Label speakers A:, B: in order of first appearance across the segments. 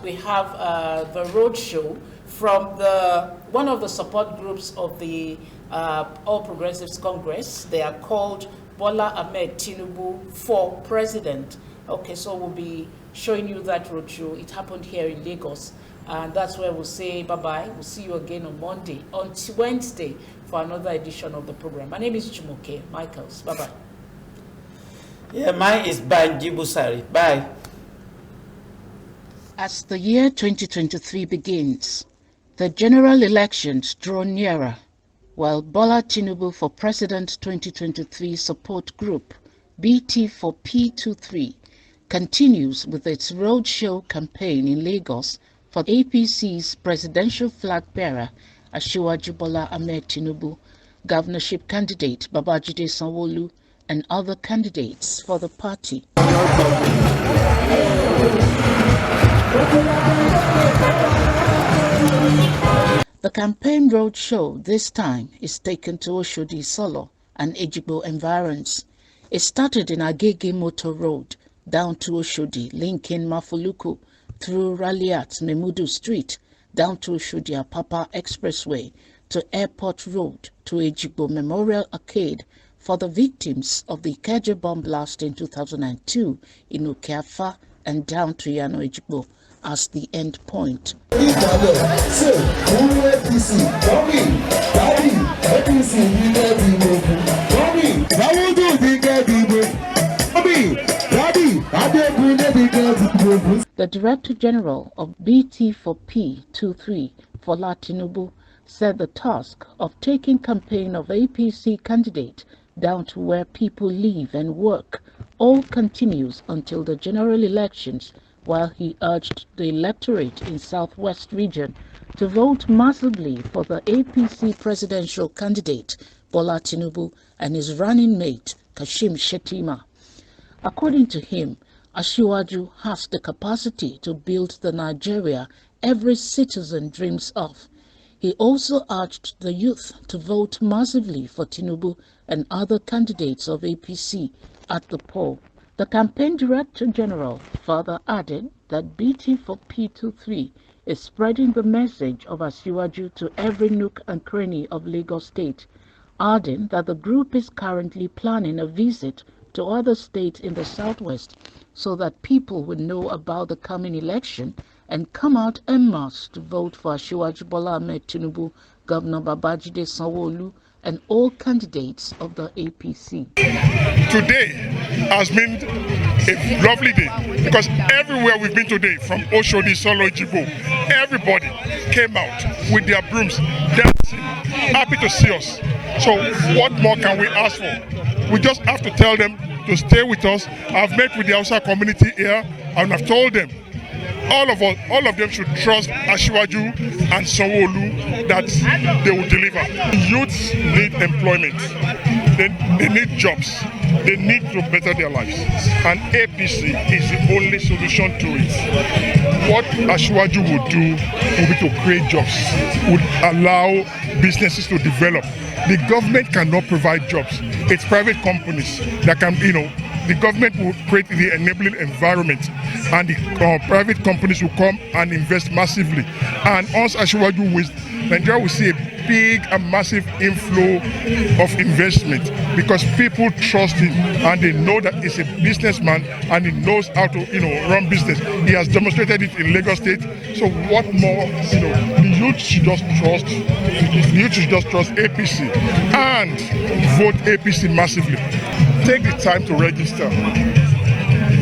A: we have the Roadshow from one of the support groups of the All Progressives Congress. They are called Bola Ahmed Tinubu for President. Okay, so we'll be showing you that roadshow. It happened here in Lagos. And that's where we'll say bye-bye. We'll see you again on Wednesday for another edition of the program. My name is Jumoke Michaels. Bye-bye.
B: Yeah, mine is Banji Busari. Bye.
C: As the year 2023 begins, the general elections draw nearer, while Bola Tinubu for President 2023 Support Group BT4P continues with its roadshow campaign in Lagos for APC's presidential flag bearer Asiwaju Bola Ahmed Tinubu, governorship candidate Babajide Sanwo-Olu, and other candidates for the party. The campaign roadshow this time is taken to Oshodi-Isolo and Ejigbo environs. It started in Agege Motor Road down to Oshodi, linking Mafuluku through Raliat Memudu Street down to Oshodi-Apapa Expressway to Airport Road to Ejigbo Memorial Arcade for the victims of the Ikeja bomb blast in 2002 in Okeafa, and down to Yano Ejigbo as the end point. The Director-General of BT4P 23, Fola Tinubu, said the task of taking campaign of APC candidate down to where people live and work all continues until the general elections, while he urged the electorate in Southwest region to vote massively for the APC Presidential candidate Bola Tinubu and his running mate Kashim Shettima. According to him, Asiwaju has the capacity to build the Nigeria every citizen dreams of. He also urged the youth to vote massively for Tinubu and other candidates of APC at the poll. The campaign Director-General further added that BT4P23 is spreading the message of Asiwaju to every nook and cranny of Lagos State, adding that the group is currently planning a visit to other states in the southwest so that people will know about the coming election and come out en masse to vote for Asiwaju Bola Ahmed Tinubu, Governor Babajide Sanwo-Olu, and all candidates of the APC.
D: Today has been a lovely day because everywhere we've been today, from Oshodi-Isolo, Ejigbo, everybody came out with their brooms, dancing, happy to see us. So what more can we ask for? We just have to tell them to stay with us. I've met with the Hausa community here and I've told them all of them should trust Asiwaju and Sanwo-Olu that they will deliver. Youths need employment. They need jobs. They need to better their lives. And APC is the only solution to it. What Asiwaju would do will be to create jobs, would allow businesses to develop. The government cannot provide jobs. It's private companies that can, the government will create the enabling environment and the private companies will come and invest massively. And once Asiwaju wins, Nigeria will see a big and massive inflow of investment because people trust him and they know that he's a businessman and he knows how to run business. He has demonstrated it in Lagos State. So what more, the youth should just trust APC and vote APC massively. Take the time to register.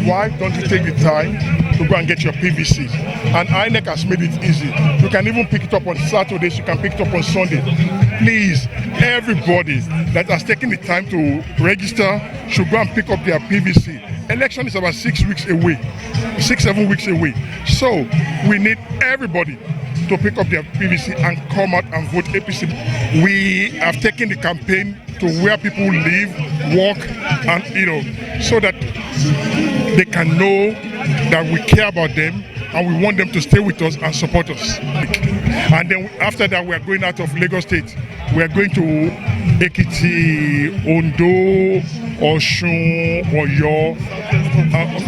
D: Why don't you take the time to go and get your PVC? And INEC has made it easy. You can even pick it up on Saturdays, you can pick it up on Sunday. Please, everybody that has taken the time to register should go and pick up their PVC. Election is about 6 weeks away, 6-7 weeks away. So we need everybody to pick up their PVC and come out and vote APC. We have taken the campaign to where people live, work, and so that they can know that we care about them and we want them to stay with us and support us. And then after that, we are going out of Lagos State. We are going to Ekiti, Ondo, Osun, Oyo,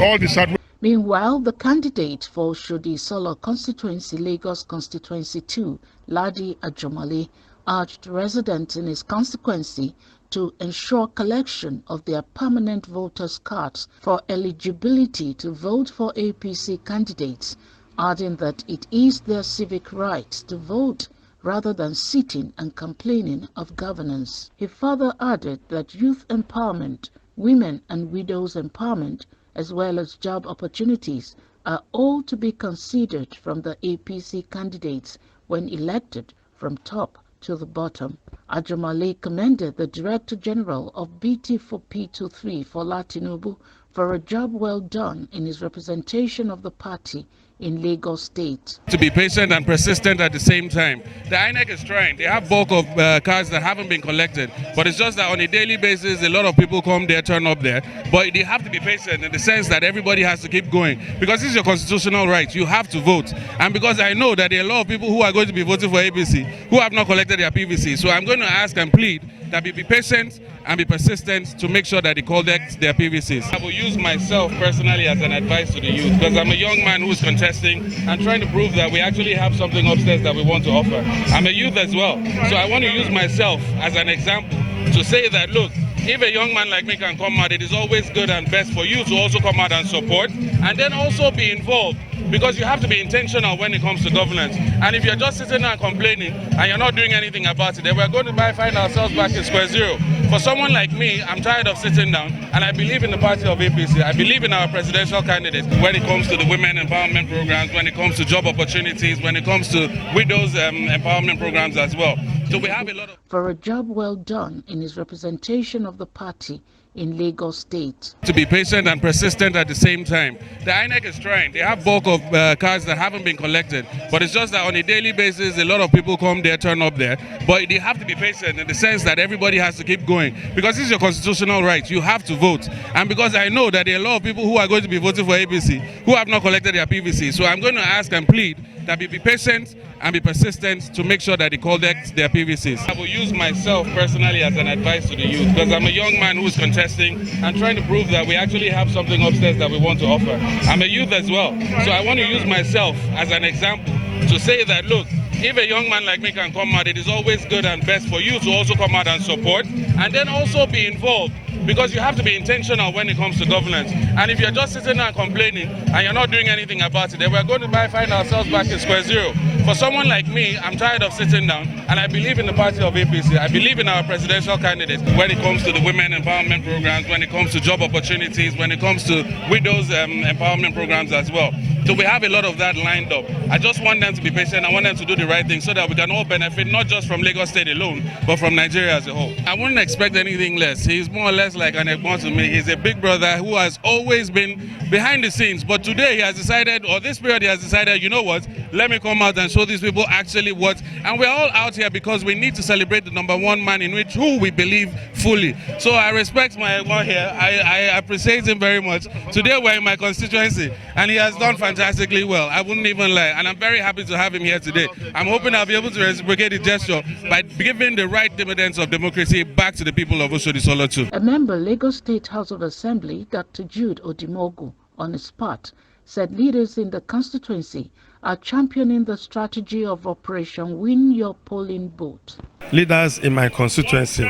D: all the side.
C: Meanwhile, the candidate for Oshodi-Isolo constituency, Lagos constituency 2, Ladi Ajomale, urged residents in his constituency to ensure collection of their permanent voters' cards for eligibility to vote for APC candidates, adding that it is their civic right to vote rather than sitting and complaining of governance. He further added that youth empowerment, women and widows empowerment, as well as job opportunities, are all to be considered from the APC candidates when elected from top to the bottom. Ajomale commended the Director-General of BT4P 23, Fola Tinubu, for a job well done in his representation of the party in Lagos State.
E: To be patient and persistent at the same time. The INEC is trying. They have bulk of cards that haven't been collected, but it's just that on a daily basis, a lot of people come there, turn up there. But they have to be patient in the sense that everybody has to keep going, because this is your constitutional right. You have to vote. And because I know that there are a lot of people who are going to be voting for APC who have not collected their PVC. So I'm going to ask and plead that we be patient and be persistent to make sure that they collect their PVCs. I will use myself personally as an advice to the youth, because I'm a young man who is contesting and trying to prove that we actually have something upstairs that we want to offer. I'm a youth as well, so I want to use myself as an example to say that, look, if a young man like me can come out, it is always good and best for you to also come out and support and then also be involved, because you have to be intentional when it comes to governance. And if you're just sitting there and complaining and you're not doing anything about it, then we're going to find ourselves back in square zero. For someone like me, I'm tired of sitting down, and I believe in the party of APC. I believe in our presidential candidates when it comes to the women empowerment programs, when it comes to job opportunities, when it comes to widows empowerment programs as well. So we have a lot of...
C: For a job well done in his representation of the party in Lagos State.
E: To be patient and persistent at the same time. The INEC is trying. They have bulk of cards that haven't been collected, but it's just that on a daily basis, a lot of people come there, turn up there. But they have to be patient in the sense that everybody has to keep going, because this is your constitutional right. You have to vote. And because I know that there are a lot of people who are going to be voting for APC who have not collected their PVC. So I'm going to ask and plead that we be patient and be persistent to make sure that they collect their PVCs. I will use myself personally as an advice to the youth, because I'm a young man who is contesting and trying to prove that we actually have something upstairs that we want to offer. I'm a youth as well, so I want to use myself as an example to say that, look, if a young man like me can come out, it is always good and best for you to also come out and support and then also be involved, because you have to be intentional when it comes to governance. And if you're just sitting there and complaining and you're not doing anything about it, then we're going to find ourselves back in square zero. For someone like me, I'm tired of sitting down, and I believe in the party of APC. I believe in our presidential candidates when it comes to the women empowerment programs, when it comes to job opportunities, when it comes to widows empowerment programs as well. So we have a lot of that lined up. I just want them to be patient. I want them to do the right thing so that we can all benefit, not just from Lagos State alone, but from Nigeria as a whole. I wouldn't expect anything less. He's more or less like an Ekbon to me. He's a big brother who has always been behind the scenes. But today he has decided, or this period he has decided, you know what, let me come out and show these people actually what. And we're all out here because we need to celebrate the #1 man in which who we believe fully. So I respect my Ekbon here. I appreciate him very much. Today we're in my constituency and he has done fantastically well. I wouldn't even lie. And I'm very happy to have him here today. I'm hoping I'll be able to reciprocate the gesture by giving the right dividends of democracy back to the people of Oshodi-Isolo too.
C: A member, Lagos State House of Assembly, Dr. Jude Odimogu, on his part, said leaders in the constituency are championing the strategy of Operation Win Your Polling Booth.
F: Leaders in my constituency,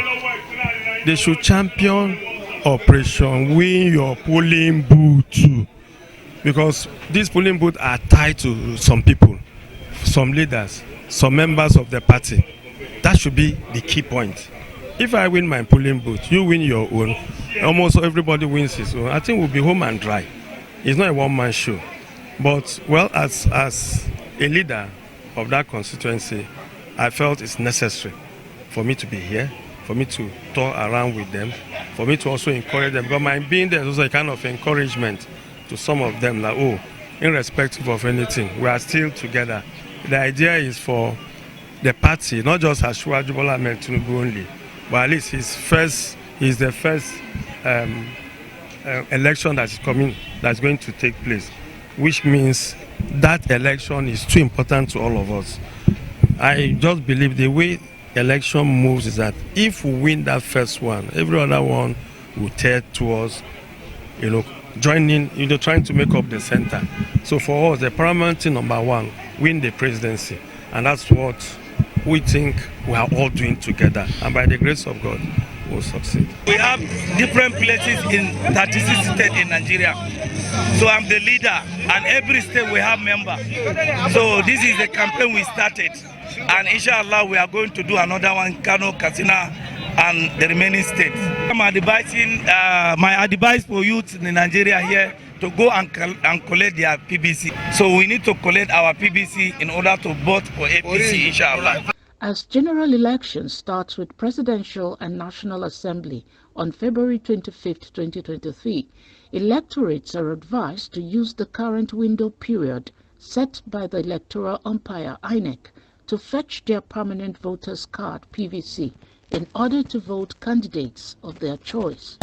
F: they should champion Operation Win Your Polling Booth too, because these polling booths are tied to some people, some leaders, some members of the party. That should be the key point. If I win my polling booth, you win your own, almost everybody wins his own, I think we'll be home and dry. It's not a one-man show. But, well, as a leader of that constituency, I felt it's necessary for me to be here, for me to tour around with them, for me to also encourage them. Because my being there is also a kind of encouragement to some of them that, oh, irrespective of anything, we are still together. The idea is for the party, not just Asiwaju Bola Ahmed Tinubu only, but at least he's the first election that's coming, that's going to take place, which means that election is too important to all of us. I just believe the way election moves is that if we win that first one, every other one will tear towards, joining, trying to make up the center. So for us, the paramount thing, number one, win the presidency. And that's what we think we are all doing together. And by the grace of God, we'll succeed.
G: We have different places in 36 states in Nigeria. So I'm the leader, and every state we have members. So this is the campaign we started. And inshallah, we are going to do another one, Kano, Katsina, and the remaining states. I'm advising, my advice for youth in Nigeria here to go and collect their PBC. So we need to collect our PBC in order to vote for APC, inshallah.
C: As general elections starts with Presidential and National Assembly on February 25, 2023, electorates are advised to use the current window period set by the electoral umpire INEC to fetch their permanent voters card PVC in order to vote candidates of their choice.